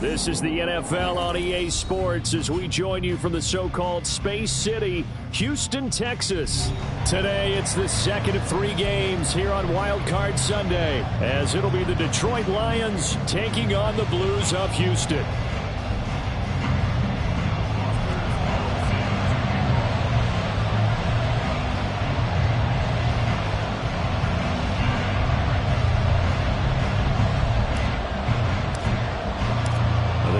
This is the NFL on EA Sports as we join you from the so-called Space City, Houston, Texas. Today, it's the second of 3 games here on Wild Card Sunday, as it'll be the Detroit Lions taking on the Blues of Houston.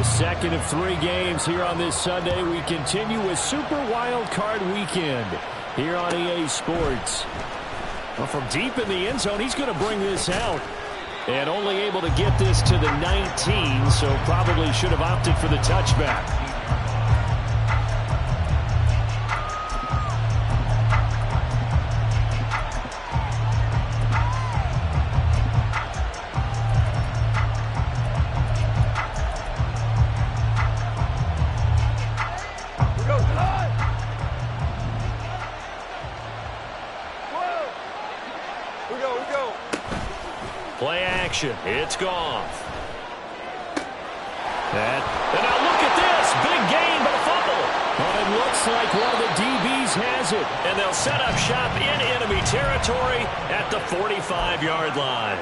Second of 3 games here on this Sunday. We continue with Super Wild Card Weekend here on EA Sports. Well, from deep in the end zone, he's going to bring this out. And only able to get this to the 19, so probably should have opted for the touchback. Play action. It's gone. And now look at this. Big gain, but a fumble. Well, it looks like one of the DBs has it. And they'll set up shop in enemy territory at the 45-yard line.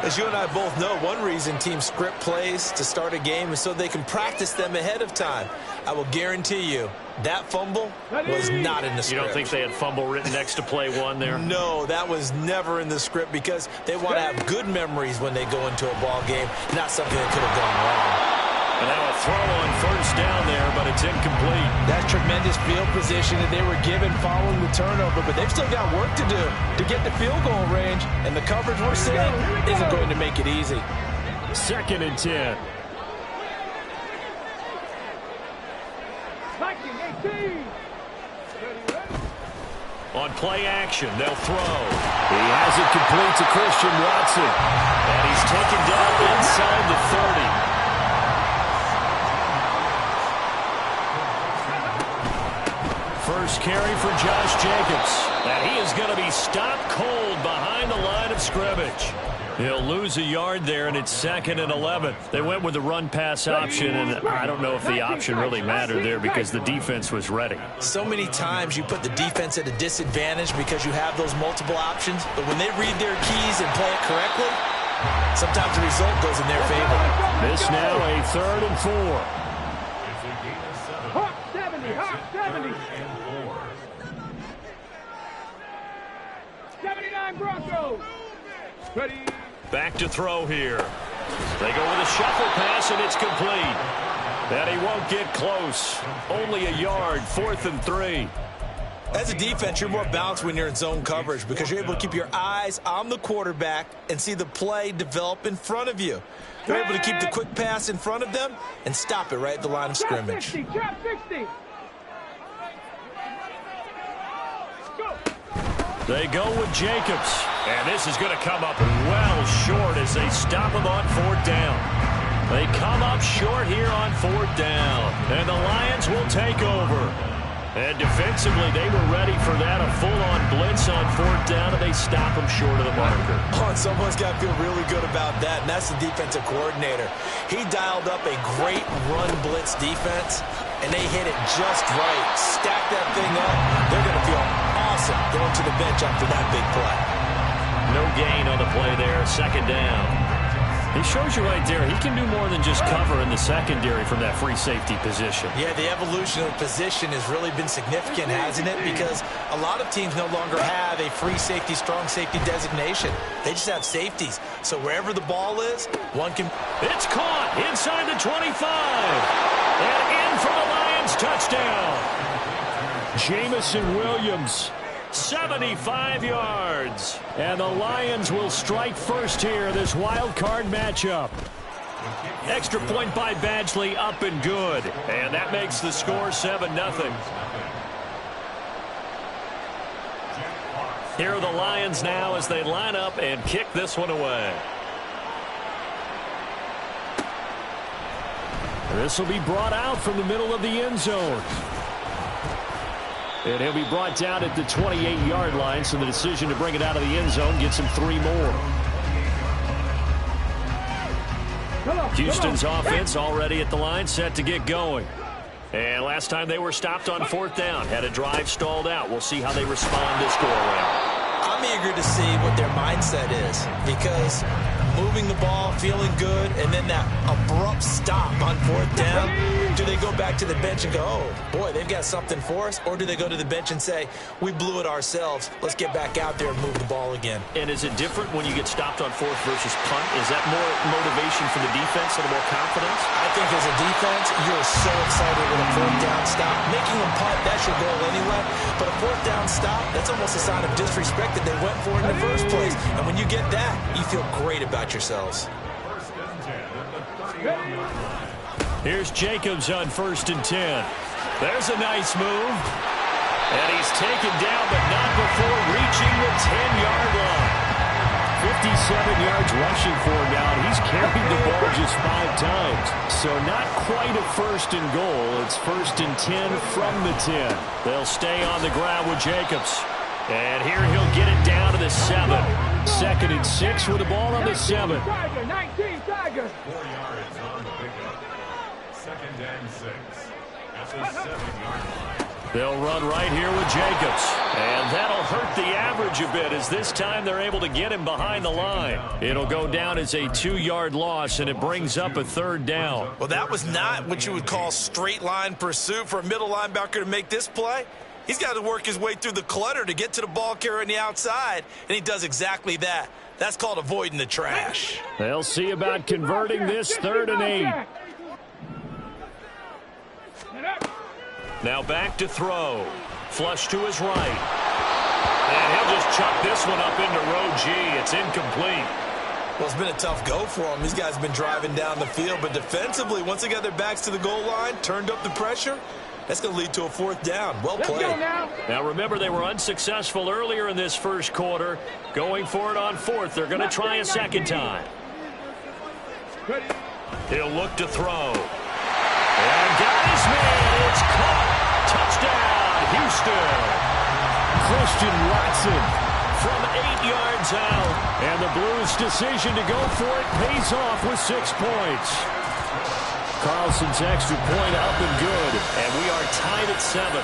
As you and I both know, one reason teams script plays to start a game is so they can practice them ahead of time. I will guarantee you that fumble was not in the script. You don't think they had fumble written next to play 1 there? No, that was never in the script because they want to have good memories when they go into a ball game, not something that could have gone wrong. And now a throw on first down there, but it's incomplete. That's tremendous field position that they were given following the turnover, but they've still got work to do to get the field goal range, and the coverage we're seeing isn't going to make it easy. 2nd and 10. On play action, they'll throw. He has it complete to Christian Watson. And he's taken down inside the 30. First carry for Josh Jacobs. And he is going to be stopped cold behind the line of scrimmage. He'll lose a yard there, and it's 2nd and 11. They went with the run-pass option, and I don't know if the option really mattered there because the defense was ready. So many times you put the defense at a disadvantage because you have those multiple options, but when they read their keys and play it correctly, sometimes the result goes in their favor. This now a 3rd and 4. Hawk 70, Hawk 70. 79 Broncos. Ready. Back to throw here. They go with a shuffle pass, and it's complete. And he won't get close. Only a yard, 4th and 3. As a defense, you're more balanced when you're in zone coverage because you're able to keep your eyes on the quarterback and see the play develop in front of you. You're able to keep the quick pass in front of them and stop it right at the line of scrimmage. Trap 60. They go with Jacobs. And this is going to come up well short as they stop him on 4th down. They come up short here on 4th down. And the Lions will take over. And defensively, they were ready for that. A full-on blitz on 4th down, and they stop him short of the marker. Oh, and someone's got to feel really good about that, and that's the defensive coordinator. He dialed up a great run blitz defense, and they hit it just right. Stack that thing up. They're going to feel awesome going to the bench after that big play. No gain on the play there, 2nd down. He shows you right there, he can do more than just cover in the secondary from that free safety position. Yeah, the evolution of the position has really been significant, hasn't it? Because a lot of teams no longer have a free safety, strong safety designation. They just have safeties. So wherever the ball is, one can... It's caught inside the 25. And in for the Lions touchdown. Jamison Williams. 75 yards. And the Lions will strike first here, this wild card matchup. Extra point by Badgley, up and good. And that makes the score 7-0. Here are the Lions now as they line up and kick this one away. This will be brought out from the middle of the end zone. And he'll be brought down at the 28-yard line, so the decision to bring it out of the end zone gets him 3 more. Houston's offense already at the line, set to get going. And last time they were stopped on 4th down, had a drive stalled out. We'll see how they respond this go-around. I'm eager to see what their mindset is, because moving the ball, feeling good, and then that abrupt stop on 4th down, do they go back to the bench and go, oh, boy, they've got something for us? Or do they go to the bench and say, we blew it ourselves, let's get back out there and move the ball again? And is it different when you get stopped on 4th versus punt? Is that more motivation for the defense, a little more confidence? I think as a defense, you're so excited with a 4th down stop. Making them punt, that's your goal anyway. But a 4th down stop, that's almost a sign of disrespect that they went for in the first place. And when you get that, you feel great about yourselves. Here's Jacobs on 1st and 10. There's a nice move. And he's taken down, but not before reaching the 10-yard line. 57 yards rushing for him now, and he's carried the ball just 5 times. So not quite a 1st and goal. It's 1st and 10 from the 10. They'll stay on the ground with Jacobs. And here he'll get it down to the 7. 2nd and 6 with the ball on the 7. 19, Tiger. 4 yards on the pickup. 2nd and 6 at the 7-yard line. They'll run right here with Jacobs. And that'll hurt the average a bit, as this time they're able to get him behind the line. It'll go down as a 2-yard loss, and it brings up a 3rd down. Well, that was not what you would call straight line pursuit for a middle linebacker to make this play. He's got to work his way through the clutter to get to the ball carrier on the outside, and he does exactly that. That's called avoiding the trash. They'll see about converting this 3rd and 8. Now back to throw. Flush to his right. And he'll just chuck this one up into row G. It's incomplete. Well, it's been a tough go for them. These guys have been driving down the field, but defensively, once they got their backs to the goal line, turned up the pressure, that's going to lead to a 4th down. Well played. Now remember, they were unsuccessful earlier in this first quarter. Going for it on 4th. They're going to try a 2nd time. He'll look to throw. And got his man. It's caught. Touchdown, Houston. Christian Watson from 8 yards out. And the Blues' decision to go for it pays off with 6 points. Carlson's extra point up and good. And we are tied at 7.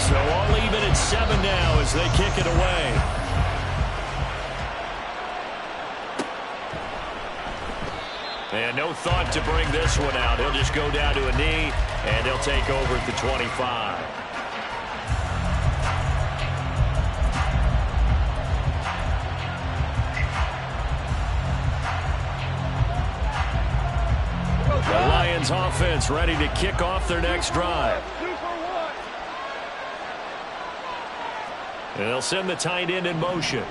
So all even at 7 now as they kick it away. And no thought to bring this one out. He'll just go down to a knee, and he'll take over at the 25. The Lions offense ready to kick off their next drive. And they'll send the tight end in motion.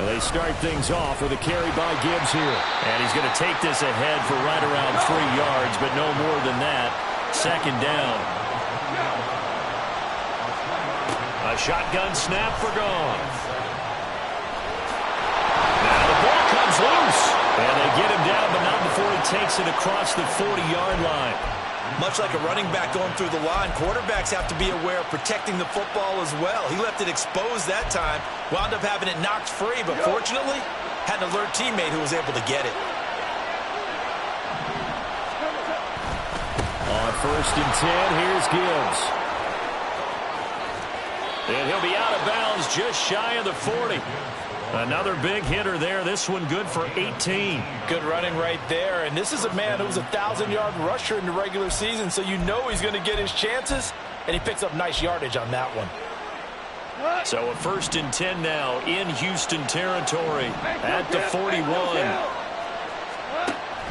They start things off with a carry by Gibbs here. And he's going to take this ahead for right around 3 yards, but no more than that. 2nd down. A shotgun snap for Goff. Now the ball comes loose. And they get him down, but not before he takes it across the 40-yard line. Much like a running back going through the line, quarterbacks have to be aware of protecting the football as well. He left it exposed that time, wound up having it knocked free, but fortunately, had an alert teammate who was able to get it. On 1st and 10, here's Gibbs. And he'll be out of bounds just shy of the 40. Another big hitter there. This one good for 18. Good running right there. And this is a man who was a 1,000-yard rusher in the regular season, so you know he's going to get his chances, and he picks up nice yardage on that one. So a 1st and 10 now in Houston territory at the 41.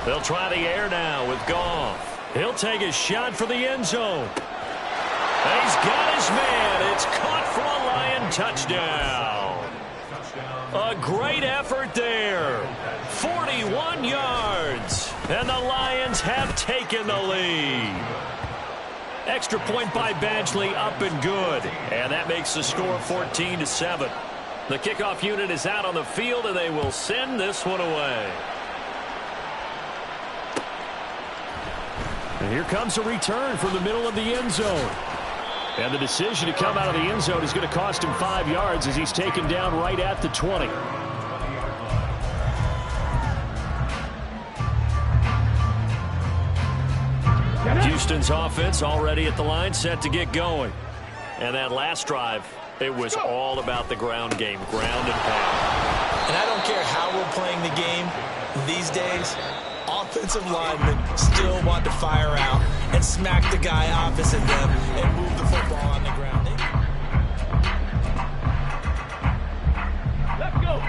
They'll try the air now with Goff. He'll take a shot for the end zone. He's got his man. It's caught for a Lion touchdown. A great effort there. 41 yards. And the Lions have taken the lead. Extra point by Badgley, up and good. And that makes the score 14-7. The kickoff unit is out on the field, and they will send this one away. And here comes a return from the middle of the end zone. And the decision to come out of the end zone is going to cost him 5 yards as he's taken down right at the 20. Houston's offense already at the line, set to get going. And that last drive, it was all about the ground game, ground and pound. And I don't care how we're playing the game these days, offensive linemen still want to fire out and smack the guy opposite them and move the football on the ground. Let's go.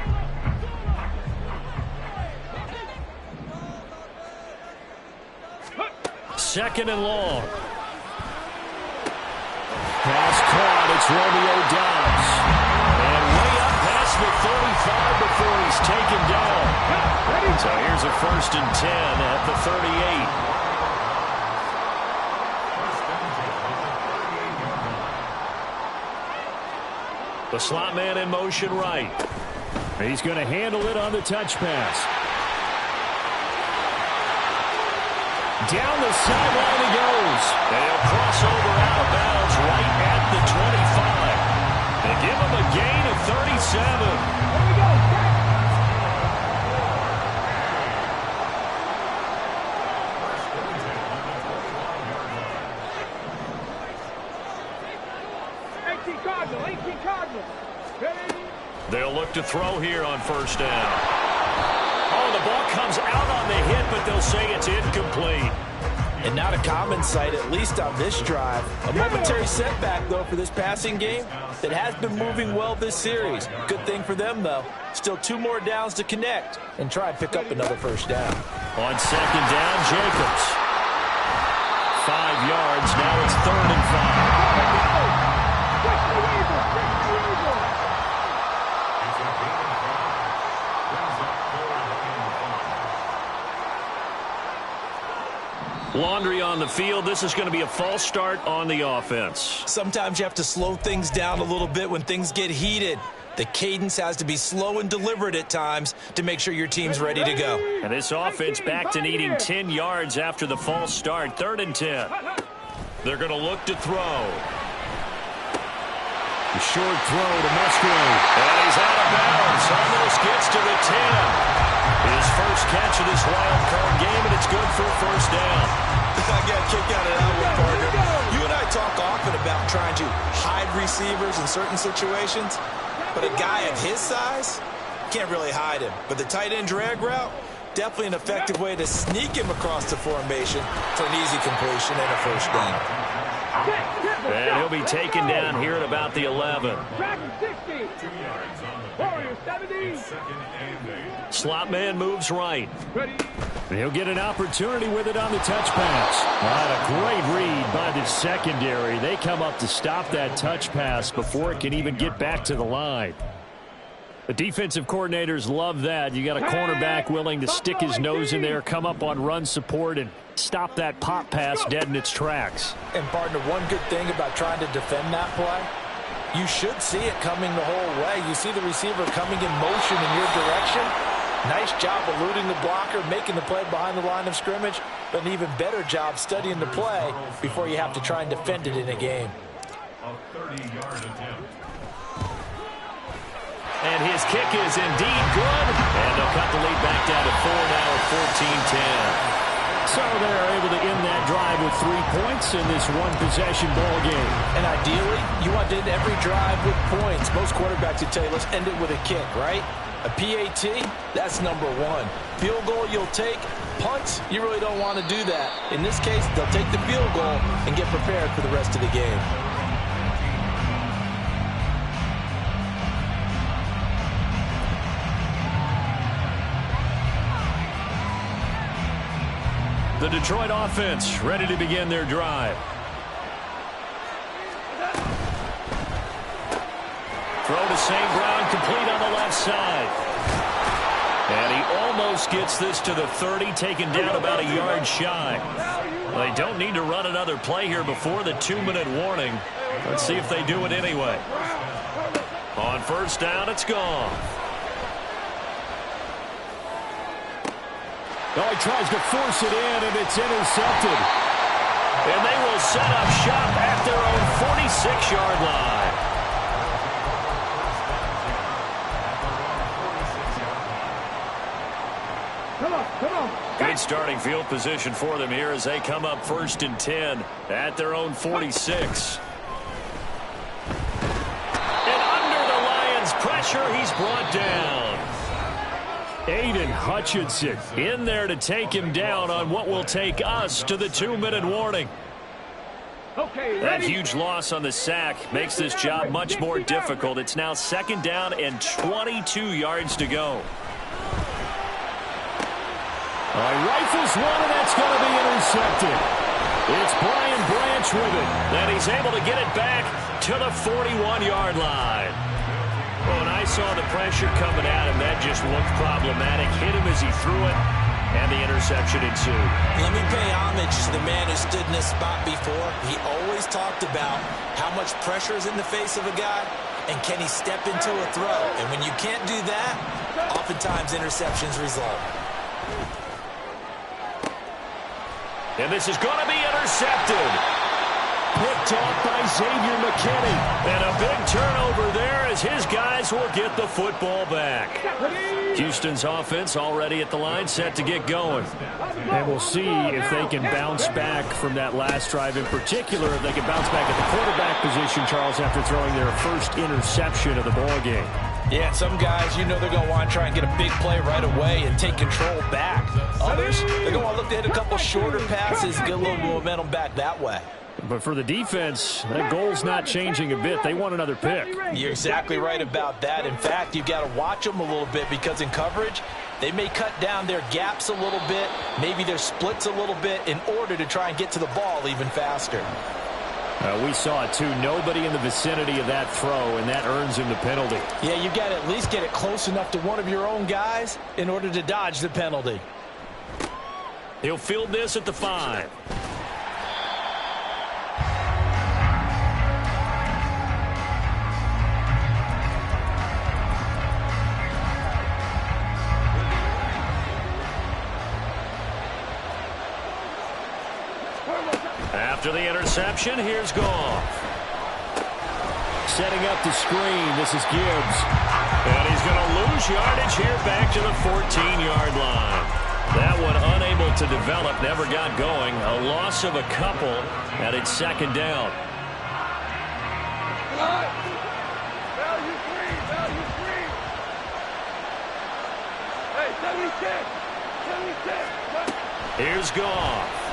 Second and long. Pass caught. It's Romeo Doubs. And way up past the 35 before he's taken down. So here's a 1st and 10 at the 38. The slot man in motion right. He's going to handle it on the touch pass. Down the sideline he goes. They'll cross over out of bounds right at the 25. They give him a gain of 37. Here we go. 18 Cardinals. Ready? They'll look to throw here on 1st down. Oh, the ball comes out on the hit, but they'll say it's incomplete. And not a common sight, at least on this drive. A momentary setback, though, for this passing game that has been moving well this series. Good thing for them, though. Still 2 more downs to connect and try and pick up another 1st down. On 2nd down, Jacobs. 5 yards. Now it's 3rd and 5. Laundry on the field. This is going to be a false start on the offense. Sometimes you have to slow things down a little bit when things get heated. The cadence has to be slow and deliberate at times to make sure your team's ready to go. And this offense back to needing 10 yards after the false start. 3rd and 10. They're going to look to throw. The short throw to Musgrave. And he's out of bounds. Almost gets to the 10. His first catch of this wild card game, and it's good for a 1st down. I got a kick out of that one, Parker. You and I talk often about trying to hide receivers in certain situations, but a guy of his size can't really hide him. But the tight end drag route, definitely an effective way to sneak him across the formation for an easy completion and a 1st down. And he'll be taken down here at about the 11. Dragon 60. Warriors 70. Slot man moves right. Ready? And he'll get an opportunity with it on the touch pass. What a great read by the secondary. They come up to stop that touch pass before it can even get back to the line. The defensive coordinators love that. You got a cornerback willing to stick his nose in there, come up on run support, and stop that pop pass dead in its tracks. And, partner, one good thing about trying to defend that play, you should see it coming the whole way. You see the receiver coming in motion in your direction. Nice job eluding the blocker, making the play behind the line of scrimmage, but an even better job studying the play before you have to try and defend it in a game. A 30-yard attempt. And his kick is indeed good. And they'll cut the lead back down to 4 now at 14-10. So they're able to end that drive with 3 points in this one-possession ball game. And ideally, you want to end every drive with points. Most quarterbacks would tell you, let's end it with a kick, right? A PAT, that's number 1. Field goal you'll take. Punts, you really don't want to do that. In this case, they'll take the field goal and get prepared for the rest of the game. The Detroit offense ready to begin their drive. Throw to St. Brown, complete on the left side. And he almost gets this to the 30, taken down about a yard shy. They don't need to run another play here before the 2-minute warning. Let's see if they do it anyway. On first down, it's gone. Oh, he tries to force it in, and it's intercepted. And they will set up shop at their own 46-yard line. Come on. Good starting field position for them here as they come up 1st and 10 at their own 46. And under the Lions' pressure, he's brought down. Aiden Hutchinson In there to take him down on what will take us to the 2-minute warning. Okay, That ready? huge loss on the sack makes this job much more difficult. It's now 2nd down and 22 yards to go. rifles one, and that's going to be intercepted. It's Brian Branch with it, and he's able to get it back to the 41-yard line. Oh, and I saw the pressure coming at him. That just looked problematic. Hit him as he threw it, and the interception ensued. Let me pay homage to the man who stood in this spot before. He always talked about how much pressure is in the face of a guy, and can he step into a throw. And when you can't do that, oftentimes interceptions result. And this is going to be intercepted. Picked off by Xavier McKinney. And a big turnover there as his guys will get the football back. Houston's offense already at the line, set to get going. And we'll see if they can bounce back from that last drive. In particular, if they can bounce back at the quarterback position, Charles, after throwing their first interception of the ball game. Yeah, some guys, you know they're going to want to try and get a big play right away and take control back. Others, they're going to want to look to hit a couple shorter passes, get a little momentum back that way. But for the defense, that goal's not changing a bit. They want another pick. You're exactly right about that. In fact, you've got to watch them a little bit because in coverage, they may cut down their gaps a little bit, maybe their splits a little bit in order to try and get to the ball even faster. We saw it, too. Nobody in the vicinity of that throw, and that earns him the penalty. Yeah, you've got to at least get it close enough to one of your own guys in order to dodge the penalty. He'll field this at the 5. After the interception, here's Goff. Setting up the screen, this is Gibbs. And he's going to lose yardage here back to the 14-yard line. That one unable to develop, never got going. A loss of a couple, and it's 2nd down. Value free. Hey, 76. Here's Goff.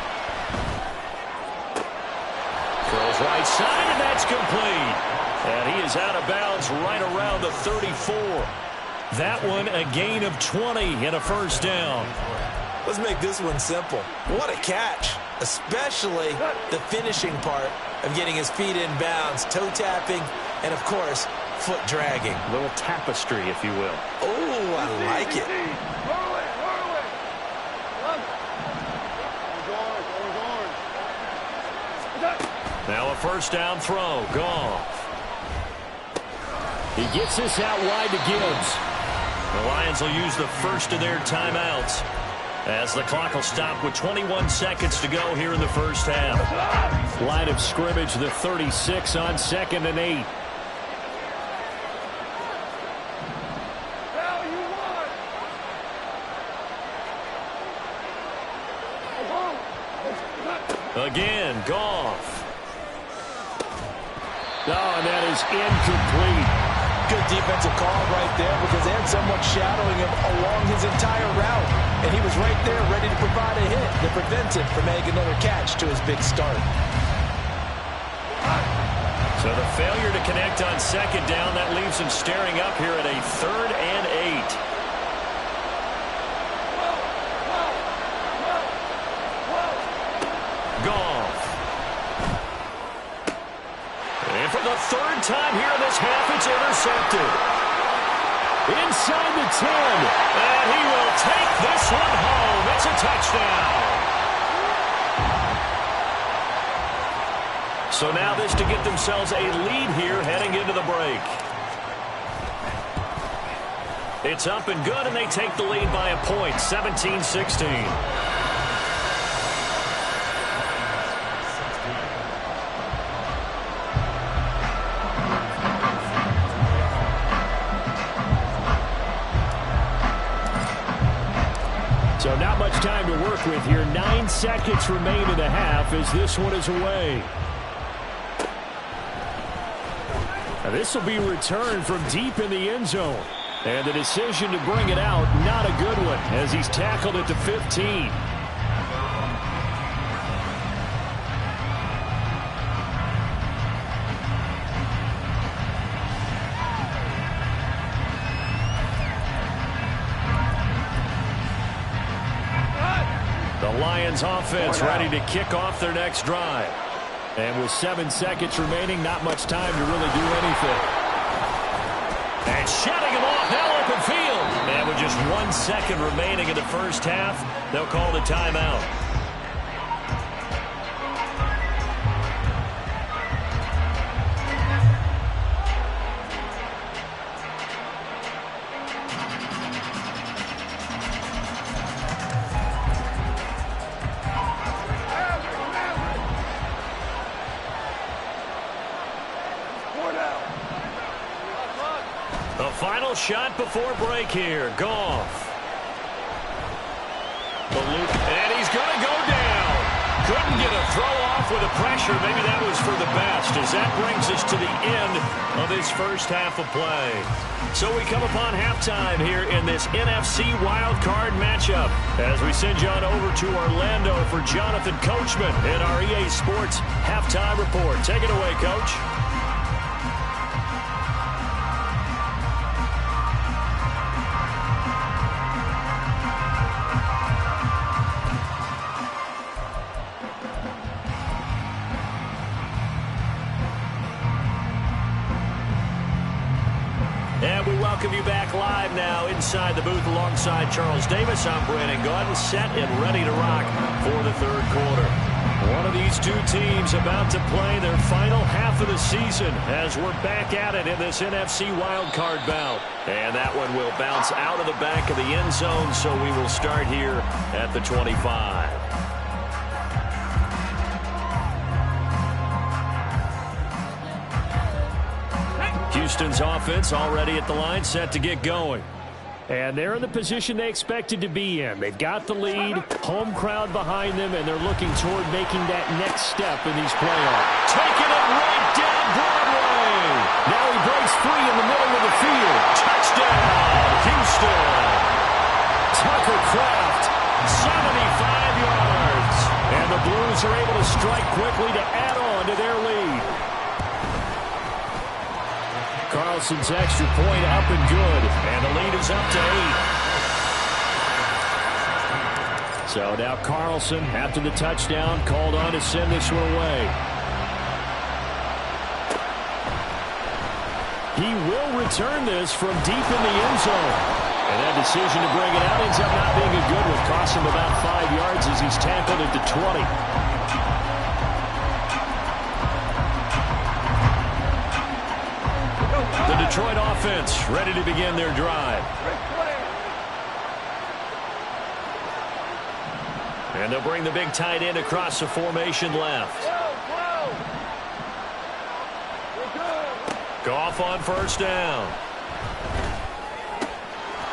Throws right side, and that's complete. And he is out of bounds right around the 34. That one a gain of 20 and a first down. Let's make this one simple. What a catch, especially the finishing part of getting his feet in bounds, toe tapping, and, of course, foot dragging. A little tapestry, if you will. Oh, I like it. Now a first down throw. Goff. He gets this out wide to Gibbs. The Lions will use the first of their timeouts as the clock will stop with 21 seconds to go here in the first half. Line of scrimmage, the 36 on 2nd and 8. Again, Goff. Oh, and that is incomplete. Good defensive call right there because they had someone shadowing him along his entire route. And he was right there ready to provide a hit that prevents him from making another catch to his big start. So the failure to connect on 2nd down, that leaves him staring up here at a 3rd and 8. For the 3rd time here in this half, it's intercepted. Inside the 10. And he will take this one home. It's a touchdown. So now this to get themselves a lead here heading into the break. It's up and good, and they take the lead by a point, 17-16. So not much time to work with here. 9 seconds remain in the half as this one is away. Now this will be returned from deep in the end zone. And the decision to bring it out, not a good one, as he's tackled at the 15. The Lions offense ready to kick off their next drive. And with 7 seconds remaining, not much time to really do anything. And shutting him off, now open field. And with just 1 second remaining in the first half, they'll call the timeout. Final shot before break here. Goff. The loop, and he's going to go down. Couldn't get a throw off with the pressure. Maybe that was for the best, as that brings us to the end of this first half of play. So we come upon halftime here in this NFC wildcard matchup as we send you on over to Orlando for Jonathan Coachman in our EA Sports halftime report. Take it away, Coach. And we welcome you back live now inside the booth alongside Charles Davis. I'm Brandon Gaudin, set and ready to rock for the third quarter. One of these two teams about to play their final half of the season as we're back at it in this NFC wildcard bout. And that one will bounce out of the back of the end zone, so we will start here at the 25. Houston's offense already at the line, set to get going. And they're in the position they expected to be in. They've got the lead, home crowd behind them, and they're looking toward making that next step in these playoffs. Taking it right down Broadway. Now he breaks free in the middle of the field. Touchdown, Houston. Tucker Kraft, 75 yards. And the Blues are able to strike quickly to add on to their lead. Carlson's extra point up and good. And the lead is up to 8. So now Carlson, after the touchdown, called on to send this one away. He will return this from deep in the end zone. And that decision to bring it out ends up not being a good one. Cost him about 5 yards as he's tackled at the 20. The Detroit offense ready to begin their drive. And they'll bring the big tight end across the formation left. Goff on first down.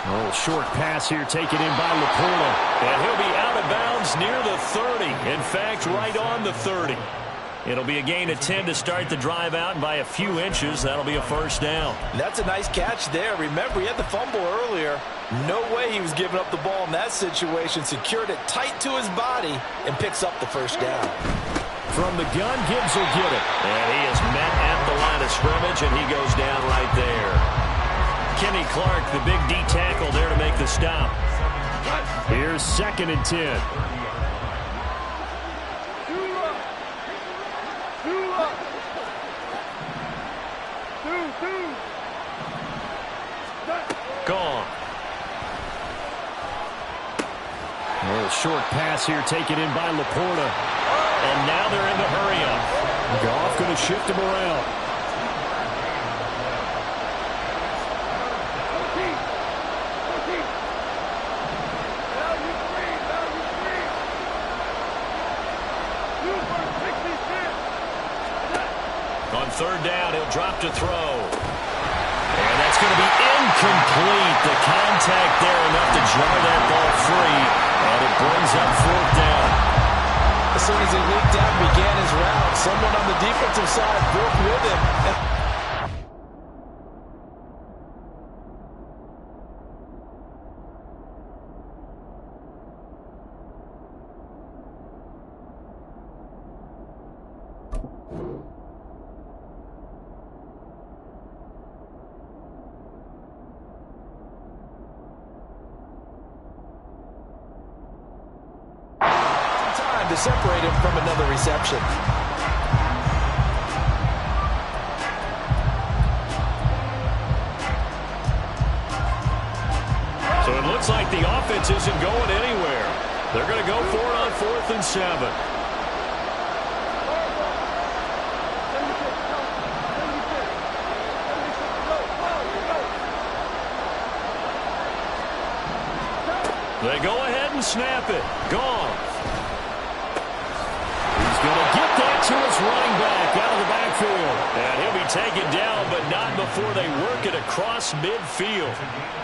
Oh, short pass here taken in by Laporta. And he'll be out of bounds near the 30. In fact, right on the 30. It'll be a gain of 10 to start the drive out, and by a few inches, that'll be a first down. That's a nice catch there. Remember, he had the fumble earlier. No way he was giving up the ball in that situation. Secured it tight to his body and picks up the first down. From the gun, Gibbs will get it. And he is met at the line of scrimmage, and he goes down right there. Kenny Clark, the big D tackle there to make the stop. Here's 2nd and 10. Gone. A short pass here taken in by Laporta. And now they're in the hurry-up. Goff going to shift him around. On third down, he'll drop to throw. And that's going to be incomplete. The contact there enough to jar that ball free. And it brings up fourth down. As soon as he leaped out and began his route, someone on the defensive side broke with him. To separate him from another reception. So it looks like the offense isn't going anywhere. They're going to go for it on 4th and 7. They go ahead and snap it. Gone. He's going to get that to his running back out of the backfield. And he'll be taken down, but not before they work it across midfield.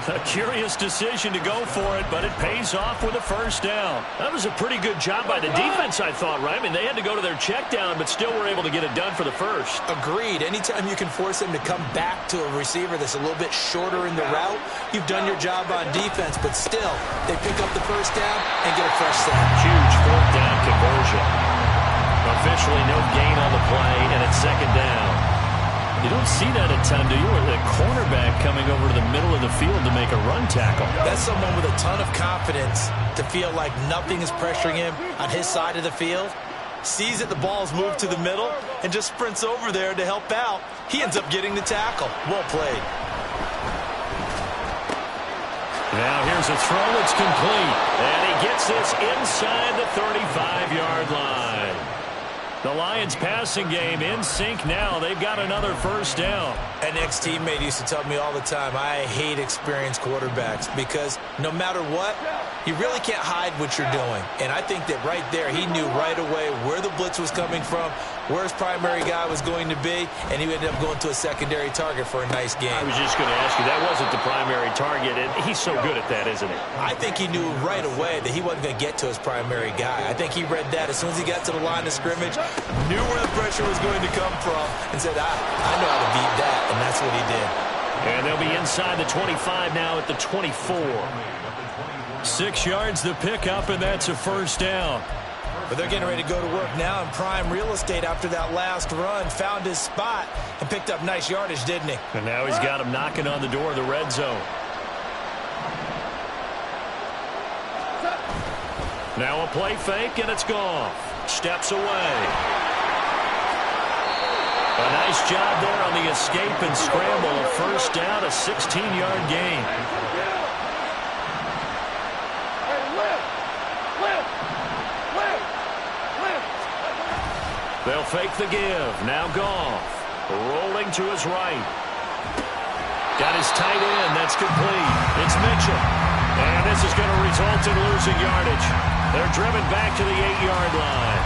A curious decision to go for it, but it pays off with a first down. That was a pretty good job by the defense, I thought, right? I mean, they had to go to their check down, but still were able to get it done for the first. Agreed. Anytime you can force him to come back to a receiver that's a little bit shorter in the route, you've done your job on defense, but still, they pick up the first down and get a fresh snap. Huge fourth down conversion. Officially no gain on the play, and it's second down. You don't see that a ton, do you? With a cornerback coming over to the middle of the field to make a run tackle. That's someone with a ton of confidence to feel like nothing is pressuring him on his side of the field. Sees that the ball's moved to the middle and just sprints over there to help out. He ends up getting the tackle. Well played. Now here's a throw. It's complete. And he gets this inside the 35-yard line. The Lions passing game in sync now. They've got another first down. An ex-teammate used to tell me all the time, I hate experienced quarterbacks because no matter what, you really can't hide what you're doing. And I think that right there, he knew right away where the blitz was coming from, where his primary guy was going to be, and he ended up going to a secondary target for a nice game. I was just going to ask you, that wasn't the primary target, and he's so good at that, isn't he? I think he knew right away that he wasn't going to get to his primary guy. I think he read that as soon as he got to the line of scrimmage, knew where the pressure was going to come from, and said, I know how to beat that, and that's what he did. And they'll be inside the 25 now at the 24. 6 yards the pickup, and that's a first down. But they're getting ready to go to work now in prime real estate after that last run. Found his spot and picked up nice yardage, didn't he? And now he's got him knocking on the door of the red zone. Now a play fake, and it's gone. Steps away. A nice job there on the escape and scramble. A first down, a 16-yard gain. They'll fake the give. Now Goff. Rolling to his right. Got his tight end. That's complete. It's Mitchell. And this is going to result in losing yardage. They're driven back to the 8-yard line.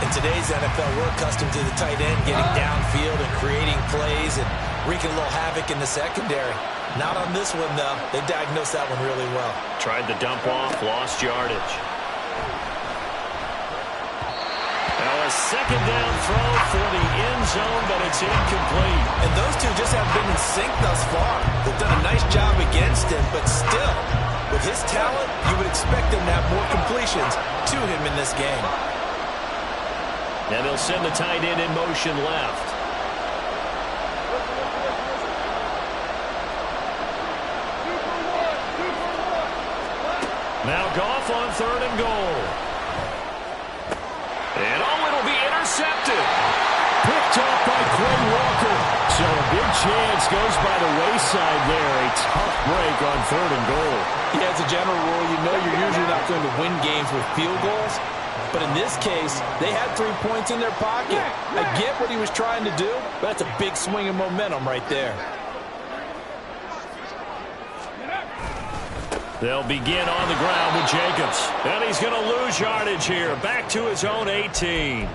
In today's NFL, we're accustomed to the tight end getting downfield and creating plays and wreaking a little havoc in the secondary. Not on this one, though. They diagnosed that one really well. Tried to dump off, lost yardage. Now a second down throw for the end zone, but it's incomplete. And those two just haven't been in sync thus far. They've done a nice job against him, but still, with his talent, you would expect him to have more completions to him in this game. And they'll send the tight end in motion left. Now Goff on third and goal. And it'll be intercepted. Picked off by Quay Walker. So a big chance goes by the wayside there. A tough break on third and goal. Yeah, as a general rule, you know you're usually not going to win games with field goals. But in this case, they had 3 points in their pocket. I get what he was trying to do, but that's a big swing of momentum right there. They'll begin on the ground with Jacobs. And he's going to lose yardage here. Back to his own 18.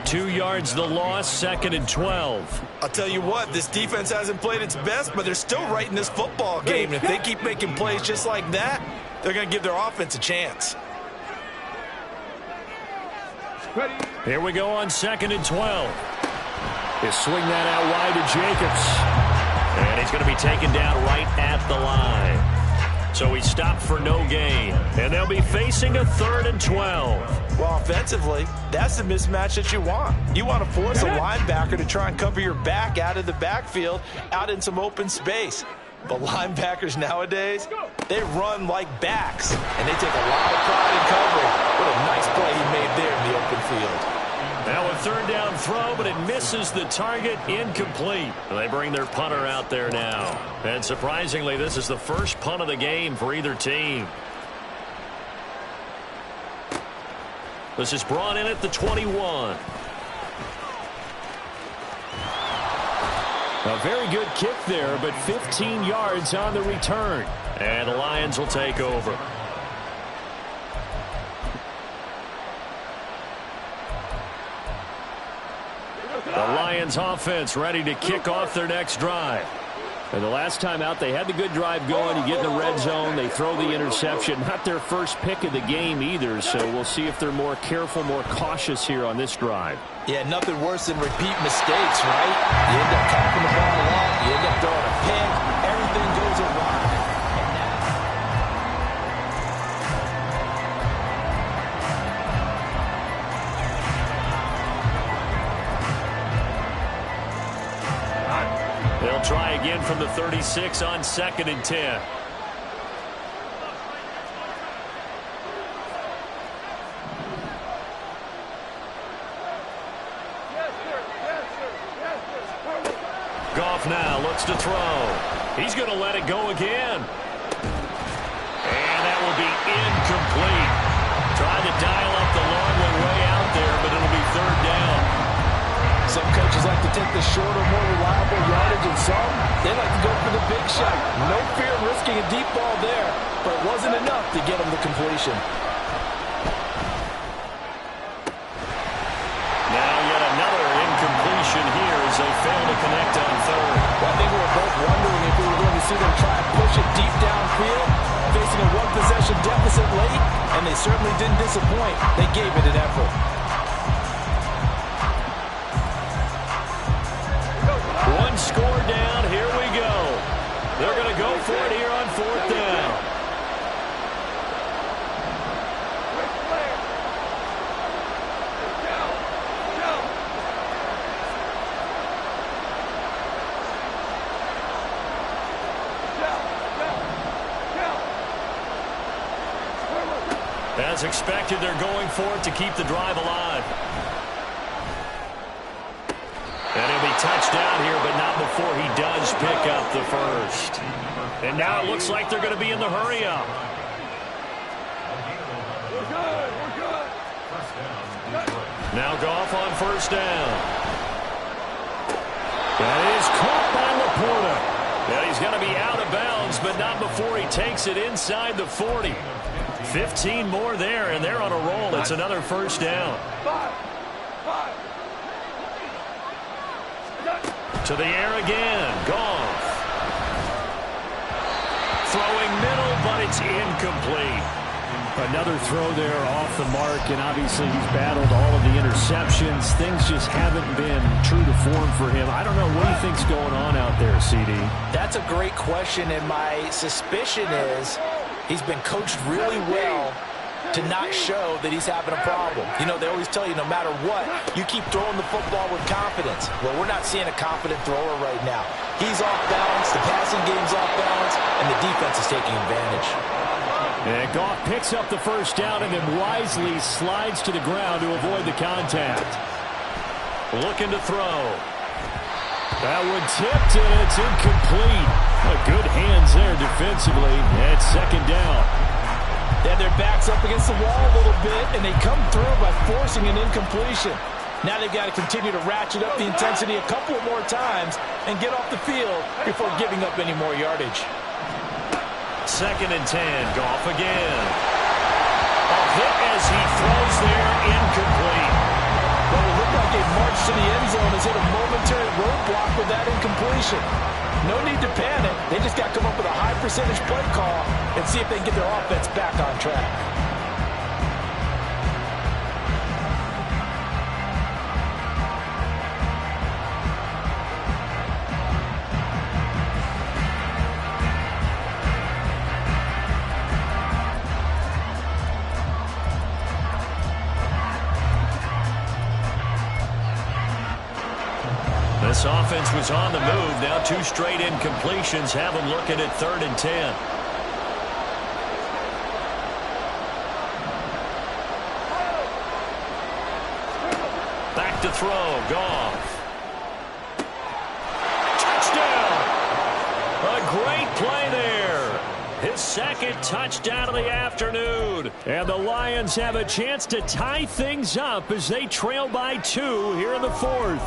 2 yards the loss, 2nd and 12. I'll tell you what, this defense hasn't played its best, but they're still right in this football game. And if they keep making plays just like that, they're going to give their offense a chance. Here we go on 2nd and 12. He'll swing that out wide to Jacobs. And he's going to be taken down right at the line. So he stopped for no gain. And they'll be facing a 3rd and 12. Well, offensively, that's the mismatch that you want. You want to force a linebacker to try and cover your back out of the backfield, out in some open space. But linebackers nowadays, they run like backs, and they take a lot of pride in covering. What a nice play he made there in the open field. Now a 3rd down throw, but it misses the target. Incomplete. They bring their punter out there now. And surprisingly, this is the first punt of the game for either team. This is brought in at the 21. A very good kick there, but 15 yards on the return. And the Lions will take over. The Lions offense ready to kick off their next drive. And the last time out, they had the good drive going. You get in the red zone, they throw the interception. Not their first pick of the game either, so we'll see if they're more careful, more cautious here on this drive. Yeah, nothing worse than repeat mistakes, right? You end up tapping the ball off, you end up throwing a pick, everything goes awry. They'll try again from the 36 on 2nd and 10. Goff now looks to throw. He's going to let it go again. And that will be incomplete. Tried to dial up the long one way out there, but it'll be 3rd down. Some coaches like to take the shorter, more reliable yardage, and some, they like to go for the big shot. No fear of risking a deep ball there, but it wasn't enough to get them the completion. Now yet another incompletion here as they fail to connect on 3rd. Well, I think we were both wondering if we were going to see them try and push it deep downfield, facing a one-possession deficit late, and they certainly didn't disappoint. They gave it an effort. One score down, here we go. They're going to go for it here on 4th down. As expected, they're going for it to keep the drive alive. And he'll be touched down here, but not before he does pick up the first. And now it looks like they're going to be in the hurry up. We're good. Now Goff on 1st down. That is caught by Laporta. And he's going to be out of bounds, but not before he takes it inside the 40. 15 more there, and they're on a roll. It's another 1st down. To the air again. Goff. Throwing middle, but it's incomplete. Another throw there off the mark, and obviously he's battled all of the interceptions. Things just haven't been true to form for him. I don't know what he thinks going on out there, CD. That's a great question, and my suspicion is he's been coached really well to not show that he's having a problem. You know, they always tell you no matter what, you keep throwing the football with confidence. Well, we're not seeing a confident thrower right now. He's off balance, the passing game's off balance, and the defense is taking advantage. And Goff picks up the 1st down and then wisely slides to the ground to avoid the contact. Looking to throw. That one tipped, and it's incomplete. Good hands there defensively. And 2nd down. They had their backs up against the wall a little bit, and they come through by forcing an incompletion. Now they've got to continue to ratchet up the intensity a couple of more times and get off the field before giving up any more yardage. 2nd and 10. Goff again. A hit as he throws there, incomplete. Well, it looked like a march to the end zone has hit a momentary roadblock with that incompletion. No need to panic. They just got to come up with a high percentage play call and see if they can get their offense back on track. This offense was on the move. Now 2 straight incompletions have them looking at 3rd and 10. Back to throw. Goff. Touchdown. A great play there. His 2nd touchdown of the afternoon. And the Lions have a chance to tie things up as they trail by 2 here in the 4th.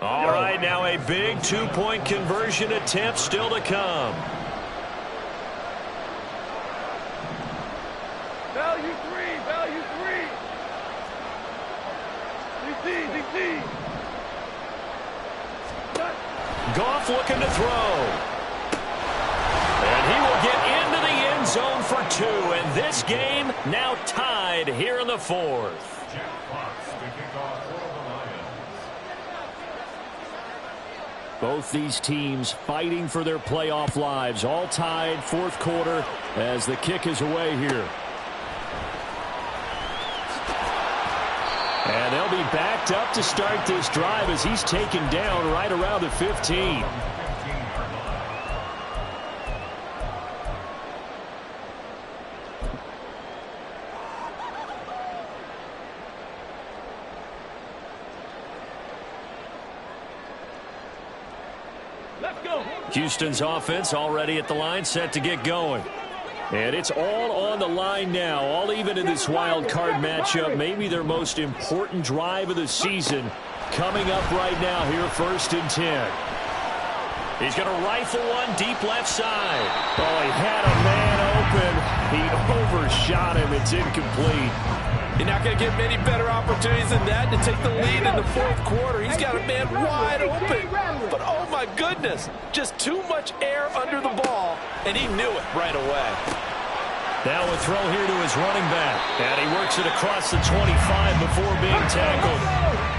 All right, now a big 2-point conversion attempt still to come. Value 3, value 3. DC. Goff looking to throw. And he will get into the end zone for 2. And this game now tied here in the 4th. Both these teams fighting for their playoff lives. All tied 4th quarter as the kick is away here. And they'll be backed up to start this drive as he's taken down right around the 15. Houston's offense already at the line, set to get going. And it's all on the line now, all even in this wild card matchup. Maybe their most important drive of the season coming up right now here, 1st and 10. He's going to rifle one deep left side. Oh, he had a man open. He overshot him. It's incomplete. You're not going to get many better opportunities than that to take the lead in the 4th quarter. He's got a man wide open. But, oh, my goodness, just too much air under the ball, and he knew it right away. Now a throw here to his running back. And he works it across the 25 before being tackled.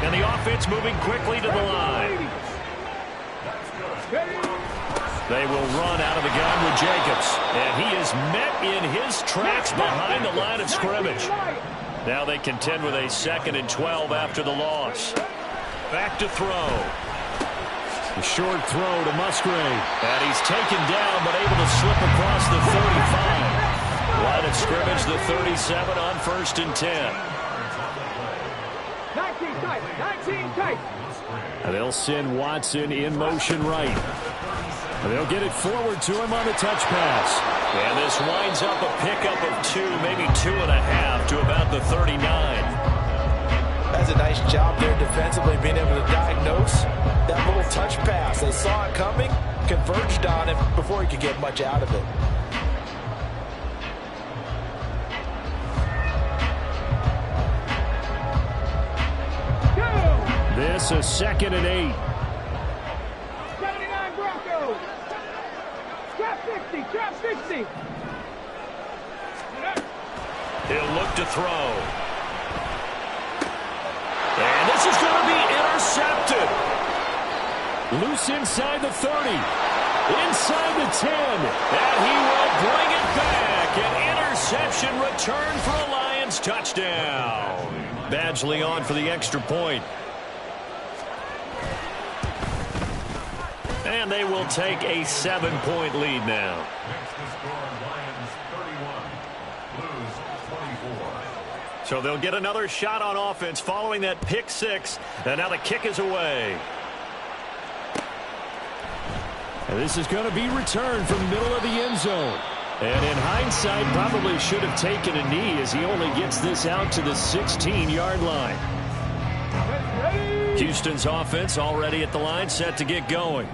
And the offense moving quickly to the line. They will run out of the gun with Jacobs. And he is met in his tracks behind the line of scrimmage. Now they contend with a 2nd and 12 after the loss. Back to throw. A short throw to Musgrave. And he's taken down but able to slip across the 35. Line of scrimmage, the 37 on 1st and 10. 19 tight, 19 tight. And they'll send Watson in motion right. And they'll get it forward to him on the touch pass. And this winds up a pickup of 2, maybe 2.5 to about the 39. That's a nice job there defensively, being able to diagnose that little touch pass. They saw it coming, converged on him before he could get much out of it. This is 2nd and 8. 79 Broncos. Trap 50, trap 50. He'll look to throw. And this is going to be intercepted. Loose inside the 30. Inside the 10. And he will bring it back. An interception return for a Lions touchdown. Badgley on for the extra point. And they will take a 7-point lead now. Next to score, Lions 31, Blues 24. So they'll get another shot on offense following that pick 6. And now the kick is away. And this is going to be returned from the middle of the end zone. And in hindsight, probably should have taken a knee as he only gets this out to the 16-yard line. Houston's offense already at the line, set to get going.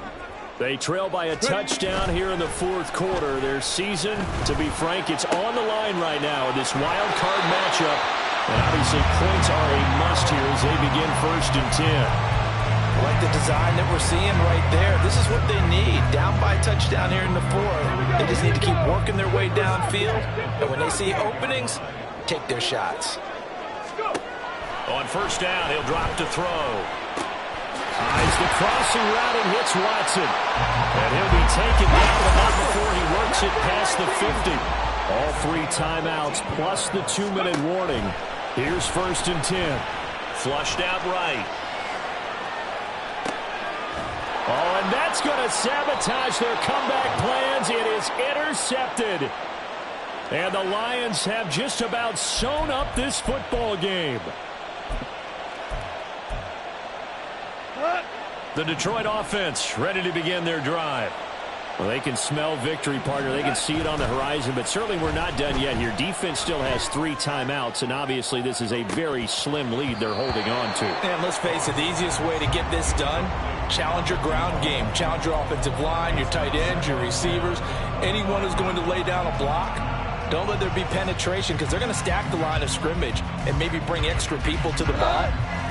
They trail by a touchdown here in the fourth quarter. Their season, to be frank, it's on the line right now in this wild card matchup. And obviously points are a must here as they begin 1st and 10. I like the design that we're seeing right there. This is what they need. Down by a touchdown here in the fourth. They just need to keep working their way downfield. And when they see openings, take their shots. On 1st down, he'll drop to throw. Eyes the crossing route and hits Watson. And he'll be taken down, but not before he works it past the 50. All 3 timeouts plus the 2-minute warning. Here's 1st and 10. Flushed out right. Oh, and that's going to sabotage their comeback plans. It is intercepted. And the Lions have just about sewn up this football game. The Detroit offense ready to begin their drive. Well, they can smell victory, partner. They can see it on the horizon, but certainly we're not done yet here. Defense still has 3 timeouts, and obviously this is a very slim lead they're holding on to. And let's face it, the easiest way to get this done, challenge your ground game. Challenge your offensive line, your tight ends, your receivers, anyone who's going to lay down a block. Don't let there be penetration because they're going to stack the line of scrimmage and maybe bring extra people to the ball.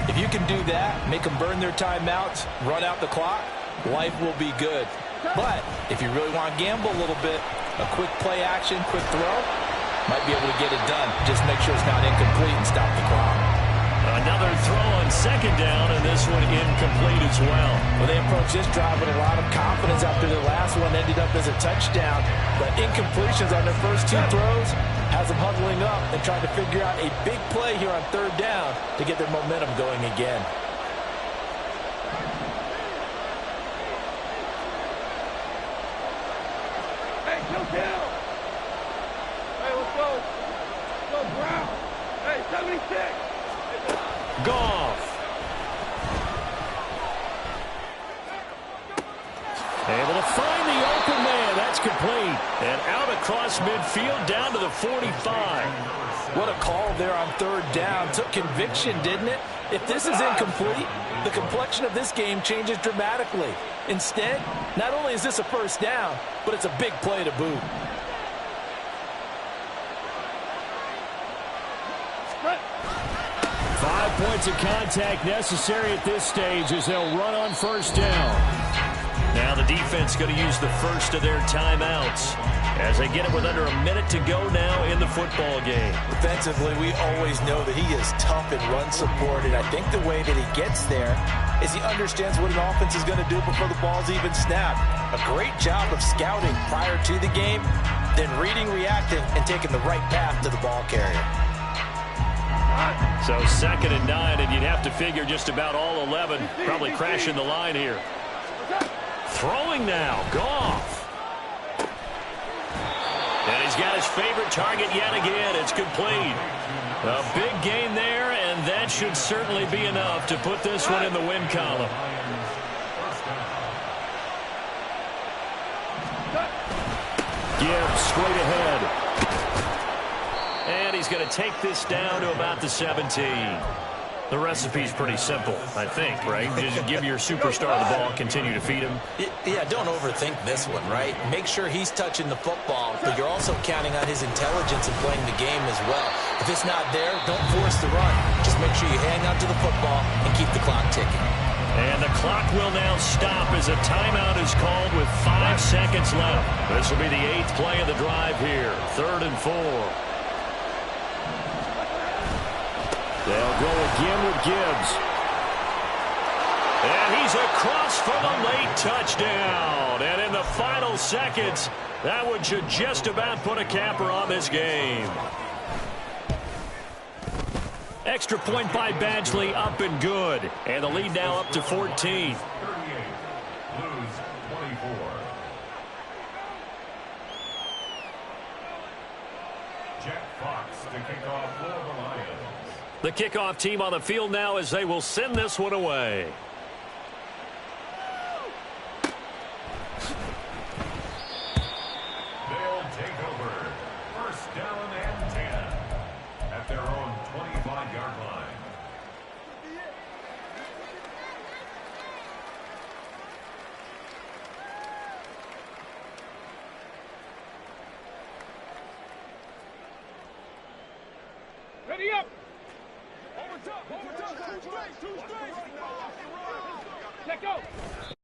If you can do that, make them burn their timeouts, run out the clock, life will be good. But if you really want to gamble a little bit, a quick play action, quick throw, might be able to get it done. Just make sure it's not incomplete and stop the clock. Another throw on 2nd down, and this one incomplete as well. Well, they approached this drive with a lot of confidence after their last one ended up as a touchdown. But incompletions on their first 2 throws has them huddling up and trying to figure out a big play here on 3rd down to get their momentum going again. Hey, kill. Hey, let's go. Let's go, Brown. Hey, 76. Goff. Able to find the open man. That's complete. And out across midfield down to the 45. What a call there on 3rd down. Took conviction, didn't it? If this is incomplete, the complexion of this game changes dramatically. Instead, not only is this a 1st down, but it's a big play to boot. Five points of contact necessary at this stage as they'll run on 1st down. Now the defense going to use the first of their timeouts as they get it with under a minute to go now in the football game. Defensively, we always know that he is tough in run support, and I think the way that he gets there is he understands what an offense is going to do before the ball's even snapped. A great job of scouting prior to the game, then reading, reacting, and taking the right path to the ball carrier. So 2nd and 9, and you'd have to figure just about all 11 probably crashing the line here. Throwing now, Goff. And he's got his favorite target yet again. It's complete. A big gain there, and that should certainly be enough to put this one in the win column. Gibbs straight ahead. And he's going to take this down to about the 17. The recipe's pretty simple, I think, right? Just give your superstar the ball, continue to feed him. Yeah, don't overthink this one, right? Make sure he's touching the football, but you're also counting on his intelligence in playing the game as well. If it's not there, don't force the run. Just make sure you hang on to the football and keep the clock ticking. And the clock will now stop as a timeout is called with 5 seconds left. This will be the 8th play of the drive here. 3rd and 4. They'll go again with Gibbs. And he's across for the late touchdown. And in the final seconds, that one should just about put a capper on this game. Extra point by Badgley, up and good. And the lead now up to 14. 38, lose 24. Jack Fox to kick off for the Lions. The kickoff team on the field now as they will send this one away. down and 10 at their own 25-yard line. Ready up! Over top, two straight! Let go!